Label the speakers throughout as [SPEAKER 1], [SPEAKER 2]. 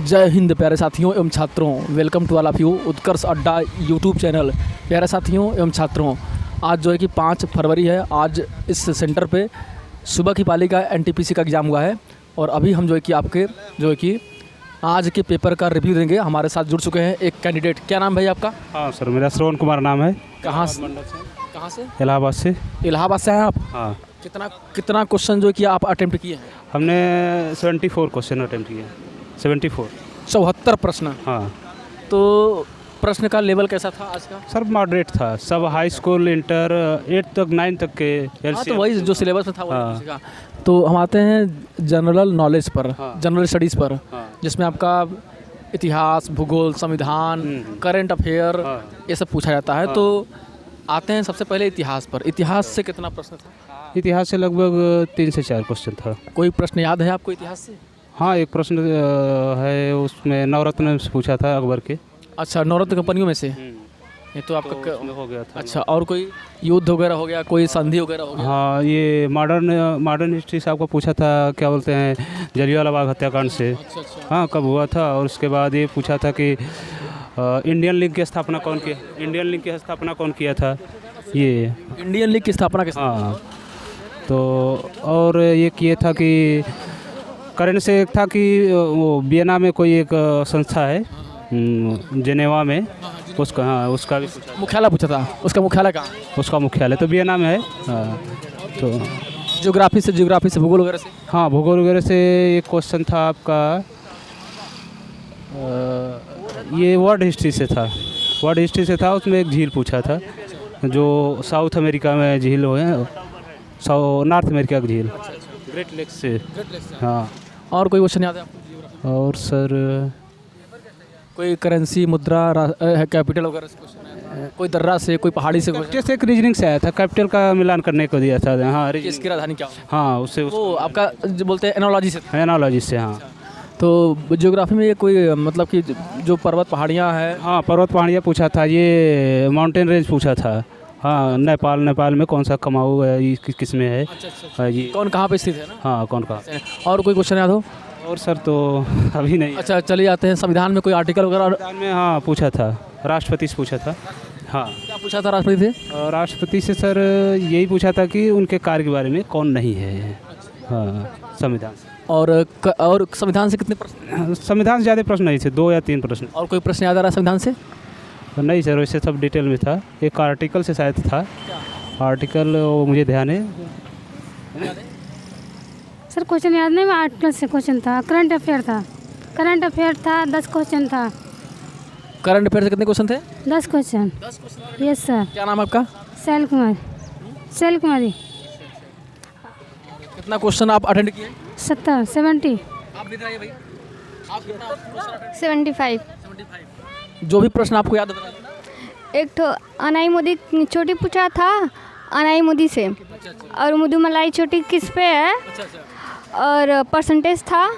[SPEAKER 1] जय हिंद प्यारे साथियों एवं छात्रों, welcome to all of you Utkarsh Adda YouTube channel. प्यारे साथियों एवं छात्रों, आज जो है कि 5 फरवरी है। आज इस सेंटर पे सुबह की पाली का एनटीपीसी का एग्ज़ाम हुआ है और अभी हम जो है कि आपके जो है कि आज के पेपर का रिव्यू देंगे। हमारे साथ जुड़ चुके हैं एक कैंडिडेट। क्या नाम भाई आपका?
[SPEAKER 2] हाँ सर, मेरा श्रवण कुमार नाम है।
[SPEAKER 1] कहाँ से?
[SPEAKER 2] इलाहाबाद से।
[SPEAKER 1] इलाहाबाद से हैं आप?
[SPEAKER 2] हाँ।
[SPEAKER 1] कितना क्वेश्चन जो कि आप अटेम्प्ट किए हैं?
[SPEAKER 2] हमने 74 क्वेश्चन अटेम्प्ट किए। 74।
[SPEAKER 1] 74 प्रश्न।
[SPEAKER 2] हाँ।
[SPEAKER 1] तो प्रश्न का लेवल कैसा था आज का?
[SPEAKER 2] सर मॉडरेट था, सब हाई स्कूल, इंटर, 8 तक 9 तक के
[SPEAKER 1] हाँ, तो वही जो सिलेबस में था वो
[SPEAKER 2] हाँ।
[SPEAKER 1] का। तो हम आते हैं जनरल नॉलेज पर,
[SPEAKER 2] हाँ।
[SPEAKER 1] जनरल स्टडीज़ पर,
[SPEAKER 2] हाँ।
[SPEAKER 1] जिसमें आपका इतिहास, भूगोल, संविधान, करंट अफेयर,
[SPEAKER 2] हाँ।
[SPEAKER 1] ये सब पूछा जाता है।
[SPEAKER 2] हाँ।
[SPEAKER 1] तो आते हैं सबसे पहले इतिहास पर। इतिहास से कितना प्रश्न था?
[SPEAKER 2] इतिहास से लगभग 3 से 4 क्वेश्चन था।
[SPEAKER 1] कोई प्रश्न याद है आपको इतिहास से?
[SPEAKER 2] हाँ, एक प्रश्न है, उसमें नवरत्न से पूछा था अकबर के।
[SPEAKER 1] अच्छा, नवरत्न कंपनियों में से ये तो आपका
[SPEAKER 2] उसमें हो गया था।
[SPEAKER 1] अच्छा, और कोई युद्ध वगैरह हो गया, कोई संधि वगैरह हो गया?
[SPEAKER 2] हाँ, ये मॉडर्न हिस्ट्री से आपको पूछा था, क्या बोलते हैं, जलियांवाला बाग हत्याकांड से।
[SPEAKER 1] अच्छा अच्छा।
[SPEAKER 2] हाँ, कब हुआ था। और उसके बाद ये पूछा था कि इंडियन लीग की स्थापना कौन की, इंडियन लीग की स्थापना कौन किया था। ये
[SPEAKER 1] इंडियन लीग की स्थापना के
[SPEAKER 2] हाँ। तो और ये किए था कि करंट से एक था कि वो वियना में कोई एक संस्था है, जेनेवा में, उसका, हाँ, उसका भी पूछा।
[SPEAKER 1] मुख्यालय पूछा था। उसका मुख्यालय कहाँ?
[SPEAKER 2] उसका मुख्यालय तो वियना में है। हाँ। तो
[SPEAKER 1] ज्योग्राफी से, भूगोल वगैरह से?
[SPEAKER 2] हाँ, भूगोल वगैरह से एक क्वेश्चन था आपका, ये वर्ल्ड हिस्ट्री से था। वर्ल्ड हिस्ट्री से था, उसमें एक झील पूछा था, जो साउथ अमेरिका में झील हो है, नॉर्थ अमेरिका की झील, ग्रेट लेक से। हाँ।
[SPEAKER 1] और कोई क्वेश्चन याद है आपको?
[SPEAKER 2] और सर
[SPEAKER 1] कोई करेंसी, मुद्रा, कैपिटल वगैरह से क्वेश्चन है? कोई दर्रा से, कोई पहाड़ी से क्वेश्चन?
[SPEAKER 2] जैसे एक रीजनिंग से आया था, कैपिटल का मिलान करने को दिया था। हाँ,
[SPEAKER 1] इसकी राजधानी क्या हो?
[SPEAKER 2] हाँ, उससे
[SPEAKER 1] वो आपका जो बोलते हैं एनालॉजी से था।
[SPEAKER 2] एनालॉजी से। हाँ।
[SPEAKER 1] तो ज्योग्राफी में ये कोई मतलब कि जो पर्वत पहाड़ियाँ हैं?
[SPEAKER 2] हाँ, पर्वत पहाड़ियाँ पूछा था, ये माउंटेन रेंज पूछा था। हाँ, नेपाल में कौन सा कुमाऊँ है, किस में है।
[SPEAKER 1] अच्छा।
[SPEAKER 2] हाँ, ये
[SPEAKER 1] कौन कहाँ पे स्थित है ना?
[SPEAKER 2] हाँ, कौन कहाँ।
[SPEAKER 1] और कोई क्वेश्चन याद हो?
[SPEAKER 2] और सर तो अभी नहीं।
[SPEAKER 1] अच्छा, चलिए आते हैं संविधान में कोई आर्टिकल वगैरह
[SPEAKER 2] संविधान में हाँ पूछा था, राष्ट्रपति से पूछा था। हाँ।
[SPEAKER 1] क्या पूछा था राष्ट्रपति से?
[SPEAKER 2] राष्ट्रपति से सर यही पूछा था कि उनके कार्य के बारे में कौन नहीं है। हाँ, संविधान से।
[SPEAKER 1] और संविधान से कितने प्रश्न?
[SPEAKER 2] संविधान से ज़्यादा प्रश्न नहीं थे, 2 या 3 प्रश्न।
[SPEAKER 1] और कोई प्रश्न याद आ रहा है संविधान से?
[SPEAKER 2] नहीं सर, वैसे सब डिटेल में था। एक आर्टिकल से शायद था, आर्टिकल वो मुझे ध्यान है।
[SPEAKER 3] सर क्वेश्चन याद नहीं, मैं आर्टिकल से क्वेश्चन था। करंट अफेयर था, 10 क्वेश्चन था।
[SPEAKER 1] करंट अफेयर से कितने क्वेश्चन थे?
[SPEAKER 3] 10 क्वेश्चन। Yes sir.
[SPEAKER 1] क्या नाम है आपका?
[SPEAKER 3] शैल कुमारी।
[SPEAKER 1] कितना क्वेश्चन आप अटेंड किए?
[SPEAKER 3] 70।
[SPEAKER 1] आप भी बताइए भाई, आप कितना क्वेश्चन अटेंड?
[SPEAKER 4] 75।
[SPEAKER 1] 75। जो भी प्रश्न आपको याद है बताइए।
[SPEAKER 4] एक तो अनाई मोदी चोटी पूछा था, अनाई मोदी से। और मधुमलाई चोटी किस पे है। और परसेंटेज था,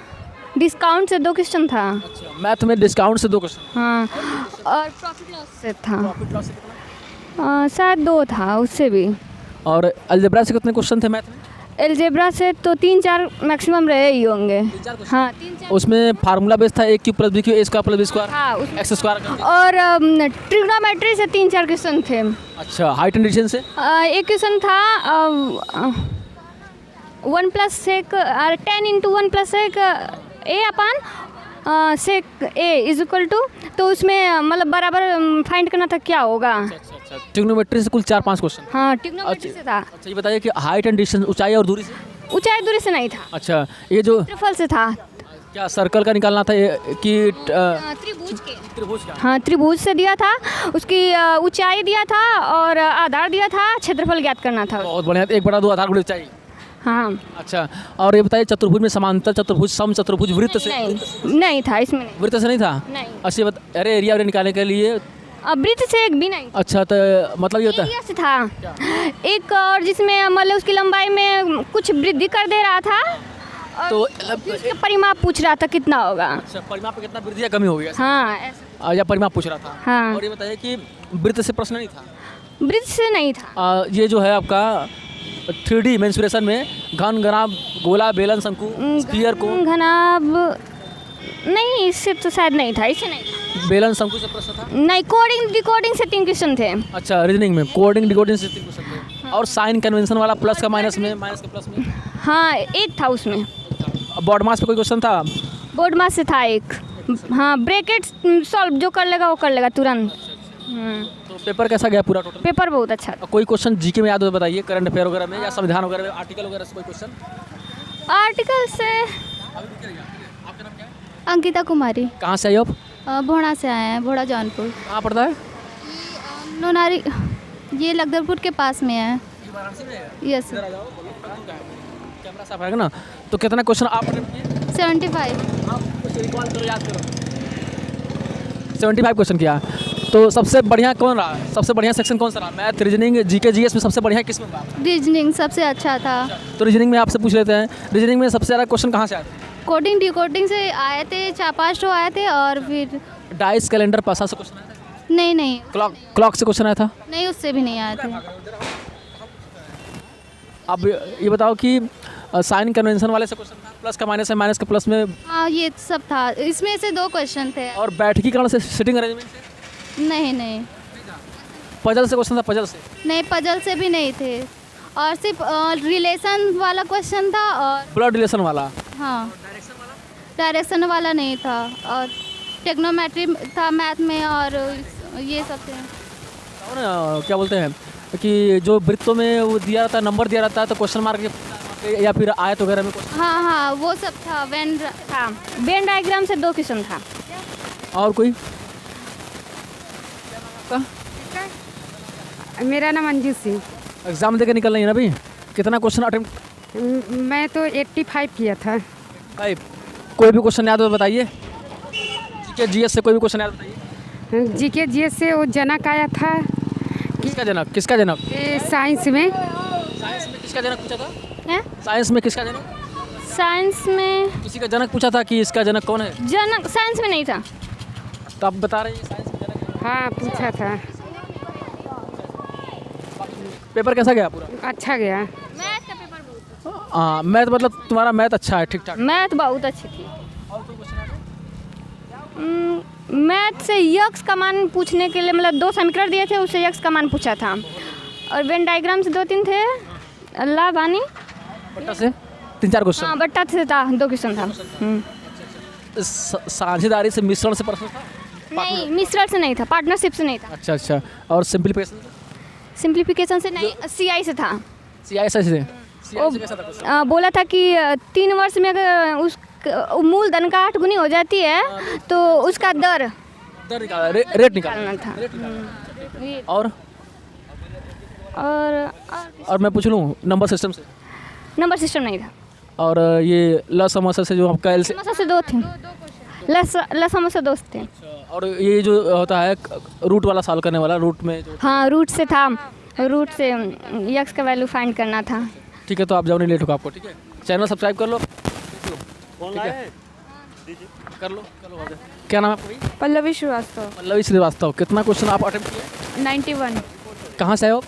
[SPEAKER 4] डिस्काउंट से 2 क्वेश्चन था।
[SPEAKER 1] अच्छा, मैथ में डिस्काउंट से 2 क्वेश्चन।
[SPEAKER 4] हाँ, और प्रॉफिट लॉस से था,
[SPEAKER 1] प्रॉफिट लॉस से कितना?
[SPEAKER 4] शायद 2 था उससे भी।
[SPEAKER 1] और अलजेब्रा से कितने क्वेश्चन थे मैथ में?
[SPEAKER 4] एलजेब्रा से तो 3-4 मैक्सिमम रहे ही होंगे। हाँ, 3-4।
[SPEAKER 1] उसमें फार्मूला बेस था, a cube plus b cube a square plus b square,
[SPEAKER 4] हाँ,
[SPEAKER 1] एक्स स्क्वायर।
[SPEAKER 4] और ट्रिग्नोमेट्री से 3-4 क्वेश्चन थे।
[SPEAKER 1] अच्छा, हाइट एंड डिस्टेंस से?
[SPEAKER 4] एक क्वेश्चन था 1+1 और 10 × 1+1 a/, sec a is equal to, तो उसमें मतलब बराबर फाइंड करना था क्या होगा।
[SPEAKER 1] अच्छा, ट्रिग्नोमेट्री से कुल 4-5 क्वेश्चन।
[SPEAKER 4] हाँ, ट्रिग्नोमेट्री से था।
[SPEAKER 1] अच्छा, ये बताइए कि हाइट एंड डिस्टेंस, ऊंचाई और दूरी से?
[SPEAKER 4] ऊंचाई दूरी से नहीं था।
[SPEAKER 1] अच्छा, ये जो
[SPEAKER 4] ट्रिफल से था।
[SPEAKER 1] क्या सर्कल का निकालना था कि
[SPEAKER 4] त्रिभुज के।
[SPEAKER 1] त्रिभुज का?
[SPEAKER 4] हाँ, त्रिभुज से दिया था, उसकी ऊंचाई दिया था और आधार दिया था, क्षेत्रफल ज्ञात करना था।
[SPEAKER 1] बहुत बढ़िया। 1/2 आधार गुणा ऊंचाई।
[SPEAKER 4] हाँ।
[SPEAKER 1] अच्छा, और ये बताइए चतुर्भुज में समांतर चतुर्भुज, सम चतुर्भुज, वृत्त से?
[SPEAKER 4] नहीं था इसमें।
[SPEAKER 1] वृत्त से नहीं था?
[SPEAKER 4] नहीं।
[SPEAKER 1] अच्छा, अरे एरिया निकालने के लिए
[SPEAKER 4] वृत्त से एक भी नहीं।
[SPEAKER 1] अच्छा, तो मतलब ये होता है
[SPEAKER 4] एरिया से था एक, और जिसमें मतलब उसकी लंबाई में कुछ वृद्धि कर दे रहा था, और
[SPEAKER 1] तो
[SPEAKER 4] उसका परिमाप पूछ रहा था कितना होगा।
[SPEAKER 1] अच्छा, परिमाप पे कितना वृद्धि या कमी हो गया?
[SPEAKER 4] हाँ, ऐसा।
[SPEAKER 1] या परिमाप पूछ रहा था।
[SPEAKER 4] हाँ।
[SPEAKER 1] और ये बताइए कि वृत्त से प्रश्न नहीं था?
[SPEAKER 4] वृत्त से नहीं था।
[SPEAKER 1] ये जो है आपका 3D मेंसुरेशन में घन, घनाभ, गोला, बेलन, शंकु, स्फीयर, कोन,
[SPEAKER 4] घनाभ नहीं, इससे तो शायद नहीं था, इससे नहीं था।
[SPEAKER 1] बेलन शंकु से प्रश्न था।
[SPEAKER 4] नहीं, कोडिंग डिकोडिंग से 3 क्वेश्चन थे।
[SPEAKER 1] अच्छा, रीजनिंग में कोडिंग डिकोडिंग से 3 क्वेश्चन थे। और साइन कन्वेंशन वाला प्लस का माइनस में, माइनस का प्लस में।
[SPEAKER 4] हाँ, एक था उसमें।
[SPEAKER 1] बॉड मास पे कोई क्वेश्चन था।
[SPEAKER 4] बोर्ड मास से था एक। हाँ, ब्रैकेट सॉल्व जो कर लेगा वो कर लेगा तुरंत।
[SPEAKER 1] तो पेपर कैसा गया पूरा टोटल?
[SPEAKER 4] पेपर बहुत अच्छा था।
[SPEAKER 1] कोई क्वेश्चन जीके में याद हो तो बताइए, करंट अफेयर वगैरह में या संविधान वगैरह में, आर्टिकल वगैरह से कोई क्वेश्चन?
[SPEAKER 4] आर्टिकल से
[SPEAKER 3] अंकिता कुमारी,
[SPEAKER 1] कहाँ से आई हो आप?
[SPEAKER 3] भोड़ा से आए हैं, भोड़ा जौनपुर।
[SPEAKER 1] कहाँ पड़ता है?
[SPEAKER 3] नोनारी, ये लखदरपुर के पास में है। यस।
[SPEAKER 1] कैमरा साफ रहेगा ना? तो कितना क्वेश्चन आप अटेम्प्ट किए?
[SPEAKER 3] 75।
[SPEAKER 1] आप कुछ रिकॉल करो, याद करो। 75 क्वेश्चन किया। तो सबसे बढ़िया कौन रहा? सबसे बढ़िया सेक्शन कौन सा रहा? मैथ, रीजनिंग, जीके, जीएस में सबसे बढ़िया किस में रहा?
[SPEAKER 3] रीजनिंग सबसे अच्छा था।
[SPEAKER 1] तो रीजनिंग में आपसे पूछ लेते हैं, रीजनिंग में सबसे ज़्यादा क्वेश्चन कहाँ से आए थे?
[SPEAKER 3] कोडिंग डिकोडिंग से आए थे, 4-5 तो आए थे। और फिर
[SPEAKER 1] डाइस, कैलेंडर, पासा से क्वेश्चन आया था?
[SPEAKER 3] नहीं,
[SPEAKER 1] क्लॉक से क्वेश्चन आया था?
[SPEAKER 3] नहीं उससे भी नहीं आए थे।
[SPEAKER 1] अब ये बताओ कि साइन कन्वेंशन वाले से क्वेश्चन था? प्लस का माइनस है, माइनस का प्लस में।
[SPEAKER 3] हाँ, ये सब था। इसमें से 2 क्वेश्चन थे।
[SPEAKER 1] और बैठकीकरण से, सिटिंग अरेंजमेंट से?
[SPEAKER 3] नहीं,
[SPEAKER 1] पजल से क्वेश्चन था? पजल से
[SPEAKER 3] नहीं, पजल से भी नहीं थे। और सिर्फ रिलेशन वाला क्वेश्चन था। और
[SPEAKER 1] ब्लड रिलेशन वाला?
[SPEAKER 3] हाँ, डायरेक्शन वाला नहीं था। और टेक्नोमेट्री था मैथ में। और ये सब थे।
[SPEAKER 1] और क्या बोलते हैं कि जो वृत्तों में वो दिया रहता है, नंबर दिया रहता है, तो क्वेश्चन मार्क या फिर आयत वगैरह में क्वेश्चन?
[SPEAKER 3] हाँ, वो सब था।
[SPEAKER 4] था वेन डायग्राम से 2 क्वेश्चन था।
[SPEAKER 1] और कोई?
[SPEAKER 5] मेरा नाम अंजू सिंह।
[SPEAKER 1] एग्जाम देकर निकल रही है ना अभी? कितना क्वेश्चन अटेम्प्ट?
[SPEAKER 5] मैं तो 85 किया था।
[SPEAKER 1] 5। कोई भी क्वेश्चन याद हो तो बताइए। जीके जीएस से कोई भी क्वेश्चन याद बताइए।
[SPEAKER 5] जीके जीएस से वो जनक आया था।
[SPEAKER 1] किसका जनक? किसका जनक?
[SPEAKER 5] साइंस में।
[SPEAKER 1] साइंस में किसका जनक पूछा था?
[SPEAKER 4] हैं?
[SPEAKER 1] साइंस में किसका जनक?
[SPEAKER 4] साइंस में
[SPEAKER 1] किसी का जनक पूछा था कि इसका जनक कौन है?
[SPEAKER 4] जनक साइंस में नहीं था।
[SPEAKER 1] तो आप बता रहे हैं साइंस में जनक?
[SPEAKER 5] हाँ, पूछा था।
[SPEAKER 1] पेपर कैसा गया पूरा?
[SPEAKER 5] अच्छा गया।
[SPEAKER 4] मैथ का पेपर बहुत
[SPEAKER 1] हाँ, मैथ मतलब तुम्हारा मैथ अच्छा है, ठीक ठाक?
[SPEAKER 4] मैथ बहुत अच्छी थी। मैथ से यक्स का मान पूछने के लिए, मतलब 2 समीकरण दिए थे, उससे यक्स का मान पूछा था। और वेन डायग्राम से 2-3 थे। अल्लाह बानी
[SPEAKER 1] बट्टा से 3-4 क्वेश्चन?
[SPEAKER 4] हाँ, बट्टा से था, 2 क्वेश्चन था।
[SPEAKER 1] साझेदारी से, मिश्रण से प्रश्न था?
[SPEAKER 4] नहीं, मिश्रण से नहीं था, पार्टनरशिप से नहीं था।
[SPEAKER 1] अच्छा। और सिंप्लीफिकेशन?
[SPEAKER 4] सिंप्लीफिकेशन से नहीं, सीआई से था।
[SPEAKER 1] सीआई से?
[SPEAKER 4] बोला था कि 3 वर्ष में अगर उस मूलधन का 8 गुनी हो जाती है तो उसका दर
[SPEAKER 1] निकालना, रेट निकालना
[SPEAKER 4] था।
[SPEAKER 1] और
[SPEAKER 4] और
[SPEAKER 1] मैं पूछ लूँ नंबर सिस्टम से?
[SPEAKER 4] नंबर सिस्टम नहीं था।
[SPEAKER 1] और ये ल समस्या से जो आपका एल से?
[SPEAKER 4] समस्या से 2 थे। ल समस्या 2 थे।
[SPEAKER 1] और ये जो होता है रूट वाला सॉल्व करने वाला, रूट में जो?
[SPEAKER 4] हाँ, रूट से था। रूट से यक्स का वैल्यू फाइंड करना था।
[SPEAKER 1] ठीक है, तो आप जाओ, नहीं लेट होगा आपको। ठीक है, चैनल सब्सक्राइब कर लो। ठीक है, कर लो। क्या नाम है आपका?
[SPEAKER 5] पल्लवी श्रीवास्तव।
[SPEAKER 1] पल्लवी श्रीवास्तव। कितना क्वेश्चन आप अटेम्प्ट किए?
[SPEAKER 5] 91।
[SPEAKER 1] कहाँ से आए हो?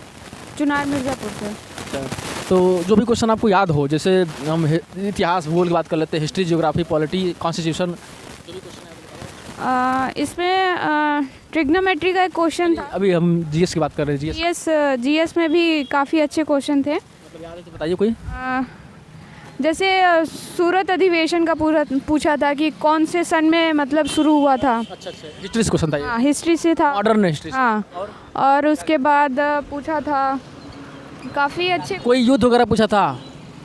[SPEAKER 5] चुनार मिर्ज़ापुर से।
[SPEAKER 1] तो जो भी क्वेश्चन आपको याद हो, जैसे हम इतिहास भूगोल की बात कर लेते हैं, हिस्ट्री, ज्योग्राफी, पॉलिटी, कॉन्स्टिट्यूशन, जो भी क्वेश्चन
[SPEAKER 5] इसमें ट्रिग्नोमेट्री का एक क्वेश्चन था।
[SPEAKER 1] अभी हम जीएस की बात कर रहे हैं।
[SPEAKER 5] जीएस में भी काफ़ी अच्छे क्वेश्चन थे।
[SPEAKER 1] मतलब याद है तो बताइए कोई।
[SPEAKER 5] जैसे सूरत अधिवेशन का पूछा था कि कौन से सन में मतलब शुरू हुआ था।
[SPEAKER 1] अच्छा। हिस्ट्री से क्वेश्चन था ये?
[SPEAKER 5] हाँ, हिस्ट्री से था।
[SPEAKER 1] Modern history.
[SPEAKER 5] हाँ। और उसके बाद पूछा था काफ़ी अच्छे।
[SPEAKER 1] कोई युद्ध वगैरह पूछा था?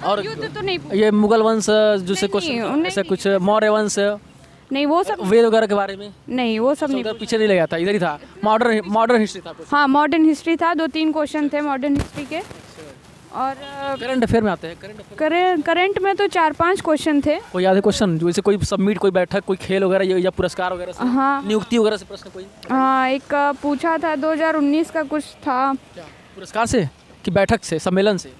[SPEAKER 1] और
[SPEAKER 5] युद्ध तो नहीं
[SPEAKER 1] ये मुगल वंश जैसे कुछ
[SPEAKER 5] नहीं,
[SPEAKER 1] ऐसा कुछ, मौर्य वंश,
[SPEAKER 5] नहीं, वो सब
[SPEAKER 1] वेद वगैरह के बारे में?
[SPEAKER 5] नहीं, वो सब नहीं।
[SPEAKER 1] उधर पीछे नहीं लगा था, इधर ही था। मॉडर्न हिस्ट्री था कुछ?
[SPEAKER 5] हाँ, मॉडर्न हिस्ट्री था। 2-3 क्वेश्चन थे मॉडर्न हिस्ट्री के। और
[SPEAKER 1] करंट अफेयर में आते हैं?
[SPEAKER 5] करंट में तो 4-5 क्वेश्चन थे।
[SPEAKER 1] कोई याद है क्वेश्चन? जैसे कोई सबमिट, कोई बैठक, कोई खेल वगैरह या पुरस्कार वगैरह से?
[SPEAKER 5] हाँ।
[SPEAKER 1] नियुक्ति वगैरह से प्रश्न कोई?
[SPEAKER 5] हाँ, एक पूछा था 2019 का कुछ था।
[SPEAKER 1] पुरस्कार से कि बैठक से, सम्मेलन से,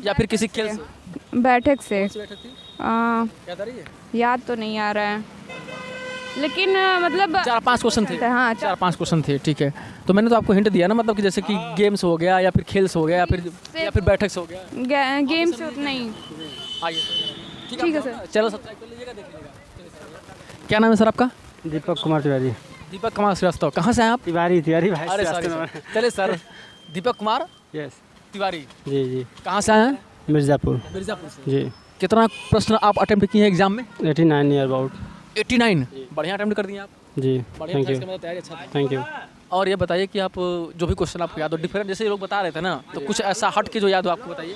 [SPEAKER 1] या फिर किसी खेल से?
[SPEAKER 5] बैठक से।
[SPEAKER 1] बैठक थी?
[SPEAKER 5] याद
[SPEAKER 1] आ रही है?
[SPEAKER 5] याद तो नहीं आ रहा है, लेकिन मतलब
[SPEAKER 1] 4-5 क्वेश्चन थे।
[SPEAKER 5] हाँ,
[SPEAKER 1] 4-5 क्वेश्चन थे। ठीक है, तो मैंने तो आपको हिंट दिया ना, मतलब कि जैसे कि गेम्स हो गया, या फिर खेल से हो गया, या फिर बैठक से हो गया।
[SPEAKER 5] गेम से नहीं।
[SPEAKER 1] आइए।
[SPEAKER 5] ठीक है सर।
[SPEAKER 1] चैनल सब्सक्राइब कर लीजिएगा, देख लीजिएगा। क्या नाम है सर आपका?
[SPEAKER 6] दीपक कुमार तिवारी।
[SPEAKER 1] दीपक कुमार श्रीवास्तव। कहाँ से हैं आप?
[SPEAKER 6] तिवारी भाई।
[SPEAKER 1] अरे सॉरी, चलिए सर, दीपक कुमार
[SPEAKER 6] यस
[SPEAKER 1] तिवारी,
[SPEAKER 6] जी।
[SPEAKER 1] कहाँ से आए हैं?
[SPEAKER 6] मिर्ज़ापुर
[SPEAKER 1] मिर्ज़ापुर से।
[SPEAKER 6] जी।
[SPEAKER 1] कितना प्रश्न आप अटेम्प्ट किए हैं एग्जाम में?
[SPEAKER 6] 89 नियर अबाउट।
[SPEAKER 1] 89। बढ़िया अटेम्प्ट कर दिए आप।
[SPEAKER 6] जी
[SPEAKER 1] बढ़िया
[SPEAKER 6] थैंक
[SPEAKER 1] था,
[SPEAKER 6] यू
[SPEAKER 1] इसका मतलब तैयारी अच्छा था।
[SPEAKER 6] Thank you.
[SPEAKER 1] और ये बताइए कि आप जो भी क्वेश्चन आपको याद हो डिफरेंट, जैसे ये लोग बता रहे थे ना, तो कुछ ऐसा हट के जो याद हो आपको बताइए।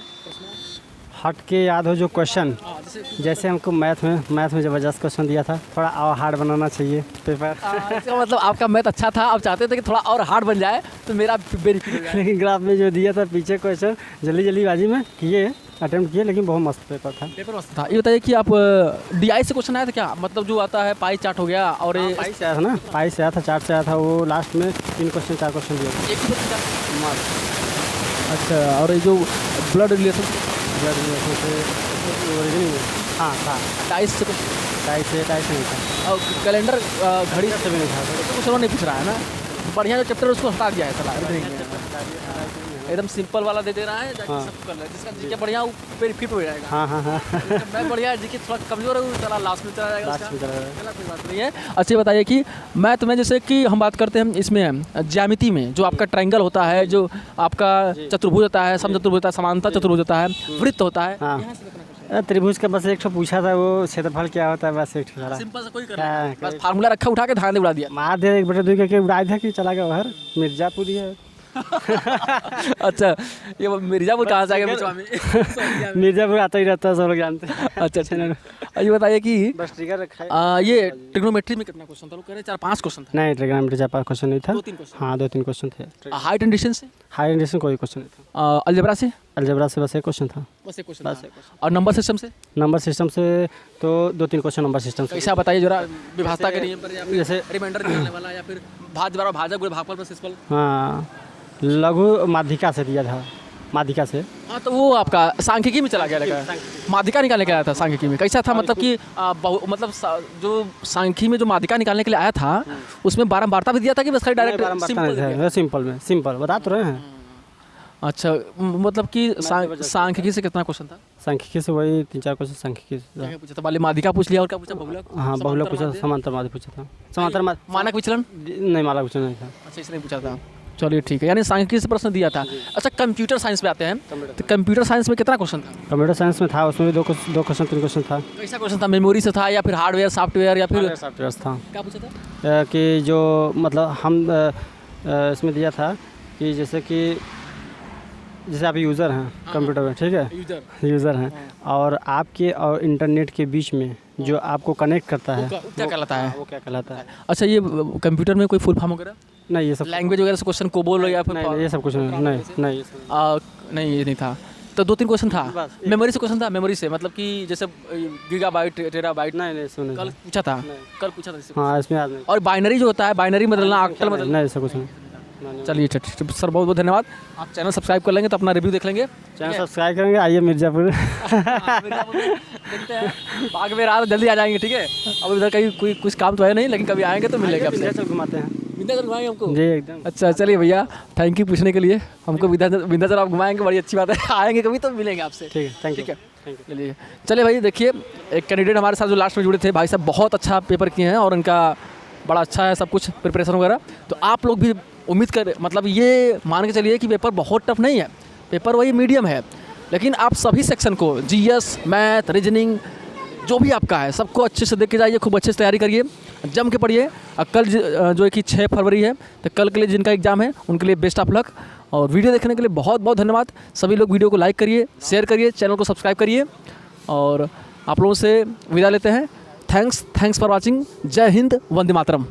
[SPEAKER 6] हट के याद हो जो क्वेश्चन,
[SPEAKER 1] हाँ,
[SPEAKER 6] जैसे हमको मैथ में जबरदस्त क्वेश्चन दिया था, थोड़ा और हार्ड बनाना चाहिए पेपर।
[SPEAKER 1] इसका मतलब आपका मैथ अच्छा था, आप चाहते थे कि थोड़ा और हार्ड बन जाए तो मेरा बेनिफिट हो जाए।
[SPEAKER 6] लेकिन ग्राफ में जो दिया था पीछे क्वेश्चन जल्दीबाजी में किए, अटेम्प्ट किए, लेकिन बहुत मस्त पेपर था।
[SPEAKER 1] पेपर मस्त था। ये बताइए कि आप DI से क्वेश्चन आया था क्या? मतलब जो आता है पाई चार्ट हो गया और ये
[SPEAKER 6] पाई से आया था ना, पाई से आया था, चार्ट से आया था, वो लास्ट में 3 क्वेश्चन 4 क्वेश्चन दिया था।
[SPEAKER 1] एक ही क्वेश्चन। अच्छा, और ये जो ब्लड रिलेशन
[SPEAKER 6] हाँ था।
[SPEAKER 1] 22 से कुछ,
[SPEAKER 6] 2.5 नहीं था,
[SPEAKER 1] और कैलेंडर घड़ी
[SPEAKER 6] से भी नहीं था।
[SPEAKER 1] तो कुछ नहीं पूछ रहा है ना। बढ़िया जो चैप्टर उसको हटा दिया है सलाह, एकदम सिंपल वाला दे रहा है, जाके सब कर ले, जिसका जीके बढ़िया वो फिट हो जाएगा।
[SPEAKER 6] हाँ
[SPEAKER 1] मैं बढ़िया जीके थोड़ा कमजोर है, चला लास्ट में चला जाएगा,
[SPEAKER 6] लास्ट में चला जाएगा।
[SPEAKER 1] चला कोई बात नहीं है। अच्छा बताइए कि मैथ में जैसे कि हम बात करते हैं इसमें ज्यामिति में, जो आपका ट्रायंगल होता है, जो आपका चतुर्भुज होता है, समचतुर्भुज होता है, समांतर चतुर्भुज होता है, वृत्त होता है।
[SPEAKER 6] हाँ, त्रिभुज का बस एक ठो पूछा था, वो क्षेत्रफल क्या होता है, बस एक ठो
[SPEAKER 1] सिंपल से कोई कर रहा है, बस फार्मूला रखा, उठा के धान उड़ा दिया।
[SPEAKER 6] मार दे 1/2 करके उड़ा दिया कि चला गया बाहर। मिर्ज़ापुर ही है।
[SPEAKER 1] अच्छा, ये मिर्ज़ापुर कहाँ से आ गया बीच में?
[SPEAKER 6] मिर्ज़ापुर आता ही रहता है, सब लोग जानते हैं।
[SPEAKER 1] अच्छा, ये बताइए कि
[SPEAKER 6] बस ट्रिगर रखा है।
[SPEAKER 1] ये ट्रिग्नोमेट्री में कितना क्वेश्चन था? लोग कह रहे 4-5 क्वेश्चन था।
[SPEAKER 6] नहीं, ट्रिग्नोमेट्री 4-5 क्वेश्चन नहीं था।
[SPEAKER 1] 2-3 क्वेश्चन।
[SPEAKER 6] हाँ 2-3 क्वेश्चन थे।
[SPEAKER 1] हाइट एंड डिस्टेंस से?
[SPEAKER 6] हाई इंडेक्शन कोई क्वेश्चन नहीं था।
[SPEAKER 1] अलजेब्रा से?
[SPEAKER 6] अलजेब्रा से बस एक क्वेश्चन था।
[SPEAKER 1] बस एक क्वेश्चन। और नंबर सिस्टम से?
[SPEAKER 6] नंबर सिस्टम से तो 2-3 क्वेश्चन नंबर सिस्टम से।
[SPEAKER 1] कैसा बताइए जरा, विभाजता के नियम पर या फिर
[SPEAKER 6] जैसे
[SPEAKER 1] रिमाइंडर निकालने वाला, या फिर भाजक गुणे भागफल पर सिंपल?
[SPEAKER 6] हाँ, लघु माध्यिका से दिया था, माध्यिका से।
[SPEAKER 1] हाँ, तो वो आपका सांख्यिकी में चला गया लगा, माध्यिका निकालने के आया था सांख्यिकी में। कैसा था मतलब कि जो सांख्यिकी में जो माध्यिका निकालने के लिए आया था, उसमें बारंबारता भी दिया था कि बस खाली डायरेक्ट
[SPEAKER 6] सिंपल बता तो रहे हैं।
[SPEAKER 1] अच्छा, मतलब कि सांख्यिकी से कितना क्वेश्चन था?
[SPEAKER 6] सांख्यिकी से वही 3-4 क्वेश्चन सांख्यिकी से
[SPEAKER 1] पूछा था, पहले माध्यिका पूछ लिया, और क्या पूछा? बहुलक?
[SPEAKER 6] हाँ बहुलक पूछा, समांतर माध्य पूछा था। समांतर
[SPEAKER 1] मानक विचलन
[SPEAKER 6] नहीं, मानक विचलन नहीं था।
[SPEAKER 1] अच्छा, इसने पूछा था। चलिए ठीक है, यानी सांख्यिकी से प्रश्न दिया था। अच्छा, कंप्यूटर साइंस पे आते हैं, तो कंप्यूटर साइंस में कितना क्वेश्चन था?
[SPEAKER 6] कंप्यूटर साइंस में था, उसमें भी 2 क्वेश्चन 3 क्वेश्चन था।
[SPEAKER 1] कैसा क्वेश्चन था? मेमोरी से था या फिर हार्डवेयर सॉफ्टवेयर या फिर
[SPEAKER 6] सॉफ्टवेयर था?
[SPEAKER 1] क्या पूछा था?
[SPEAKER 6] कि जो मतलब हम इसमें दिया था कि जैसे आप यूज़र हैं कंप्यूटर में, ठीक है, यूज़र हैं, और आपके और इंटरनेट के बीच में जो आपको कनेक्ट करता है
[SPEAKER 1] क्या कहलाता है?
[SPEAKER 6] वो क्या कहलाता है?
[SPEAKER 1] अच्छा, ये कंप्यूटर में कोई फुल फॉर्म वगैरह?
[SPEAKER 6] नहीं, ये सब
[SPEAKER 1] लैंग्वेज वगैरह से क्वेश्चन को बोल या फिर
[SPEAKER 6] नहीं, ये सब कुछ नहीं।
[SPEAKER 1] नहीं, ये नहीं था। तो 2-3 क्वेश्चन था। मेमोरी से क्वेश्चन था? मेमोरी से मतलब कि जैसे गीगाबाइट, टेराबाइट?
[SPEAKER 6] नहीं, सुन
[SPEAKER 1] कल पूछा था, कल पूछा था।
[SPEAKER 6] हाँ, इसमें याद नहीं।
[SPEAKER 1] और बाइनरी जो होता है, बाइनरी बदलना, ऑक्टल बदलना?
[SPEAKER 6] नहीं, ऐसा कुछ नहीं।
[SPEAKER 1] चलिए सर, बहुत बहुत धन्यवाद। आप चैनल सब्सक्राइब कर लेंगे तो अपना रिव्यू देख लेंगे।
[SPEAKER 6] चैनल सब्सक्राइब करेंगे, आइए मिर्ज़ापुर।
[SPEAKER 1] देखते हैं, बाग में रात जल्दी आ जाएंगे, ठीक है। अब इधर कहीं कुछ काम तो है नहीं, लेकिन कभी आएंगे तो मिलेगा आपसे।
[SPEAKER 6] विंध्याचल घुमाते हैं।
[SPEAKER 1] विंध्याचल घुमाएंगे हमको?
[SPEAKER 6] जी एकदम।
[SPEAKER 1] अच्छा, चलिए भैया, थैंक यू पूछने के लिए। हमको विंध्याचल आप घुमाएंगे, बड़ी अच्छी बात है। आएंगे कभी तो मिलेंगे आपसे।
[SPEAKER 6] ठीक है, थैंक यू।
[SPEAKER 1] ठीक है, चलिए। चलिए भाई, देखिए एक कैंडिडेट हमारे साथ जो लास्ट में जुड़े थे, भाई साहब बहुत अच्छा पेपर किए हैं और उनका बड़ा अच्छा है सब कुछ प्रिपरेशन वगैरह। तो आप लोग भी उम्मीद कर, मतलब ये मान के चलिए कि पेपर बहुत टफ नहीं है, पेपर वही मीडियम है, लेकिन आप सभी सेक्शन को, GS, मैथ, रीजनिंग, जो भी आपका है, सबको अच्छे से देख के जाइए, खूब अच्छे से तैयारी करिए, जम के पढ़िए। कल जो है कि 6 फरवरी है, तो कल के लिए जिनका एग्ज़ाम है उनके लिए बेस्ट ऑफ लक। और वीडियो देखने के लिए बहुत बहुत धन्यवाद। सभी लोग वीडियो को लाइक करिए, शेयर करिए, चैनल को सब्सक्राइब करिए, और आप लोगों से विदा लेते हैं। Thanks for watching. जय हिंद, वंदे मातरम।